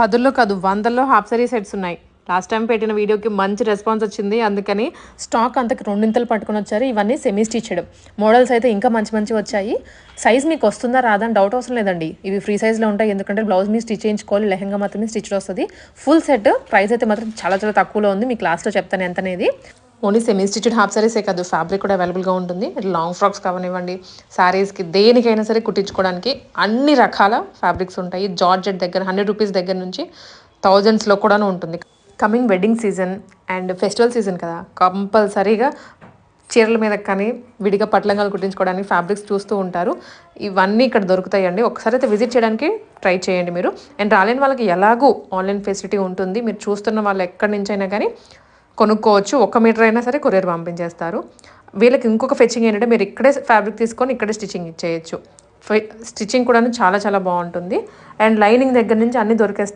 10లో కాదు 100లో half sorry sets ఉన్నాయి. Last time పెట్టిన వీడియోకి మంచి రెస్పాన్స్ వచ్చింది. అందుకని స్టాక్ అంతకు రెండింతలు పట్టుకొని వచ్చారు. ఇవన్నీ సెమీ స్టిచ్డ్ మోడల్స్ అయితే ఇంకా మంచి మంచి వచ్చాయి. సైజ్ మీకు వస్తుందా రాదా అని డౌట్ అవసరం లేదండి. ఇవి ఫ్రీ సైజ్లో ఉంటాయి. ఎందుకంటే బ్లౌజ్ మీ స్టిచ్ చేయించుకోవాలి, లెహంగా మాత్రమే స్టిచ్డ్ వస్తుంది. ఫుల్ సెట్ ప్రైస్ అయితే మాత్రం చాలా చాలా తక్కువలో ఉంది. మీకు లాస్ట్లో చెప్తాను ఎంత అనేది. ఓన్లీ సెమీ స్టిచ్డ్ హాఫ్ సారీసే కాదు, ఫ్యాబ్రిక్ కూడా అవైలబుల్గా ఉంటుంది. లాంగ్ ఫ్రాక్స్ కావనివ్వండి, శారీస్కి దేనికైనా సరే కుట్టించుకోవడానికి అన్ని రకాల ఫ్యాబ్రిక్స్ ఉంటాయి. జార్జెట్ దగ్గర 100 రూపీస్ దగ్గర నుంచి థౌజండ్స్లో కూడా ఉంటుంది. Coming wedding season and festival season కదా, కంపల్సరీగా చీరల మీద కానీ విడిగా పట్లంగాలు కుట్టించుకోవడానికి ఫ్యాబ్రిక్స్ చూస్తూ ఉంటారు. ఇవన్నీ ఇక్కడ దొరుకుతాయండి. ఒకసారి అయితే విజిట్ చేయడానికి ట్రై చేయండి మీరు. అండ్ రాలేని వాళ్ళకి ఎలాగూ ఆన్లైన్ ఫెసిలిటీ ఉంటుంది. మీరు చూస్తున్న వాళ్ళు ఎక్కడి నుంచి అయినా కానీ కొనుక్కోవచ్చు. 1 మీటర్ అయినా సరే కొరియర్ పంపించేస్తారు. వీళ్ళకి ఇంకొక ఫెచ్చింగ్ ఏంటంటే మీరు ఇక్కడే ఫ్యాబ్రిక్ తీసుకొని ఇక్కడే స్టిచ్చింగ్ ఇచ్చేయచ్చు. స్టిచ్చింగ్ కూడా చాలా చాలా బాగుంటుంది. అండ్ లైనింగ్ దగ్గర నుంచి అన్నీ దొరికేస్తాయి.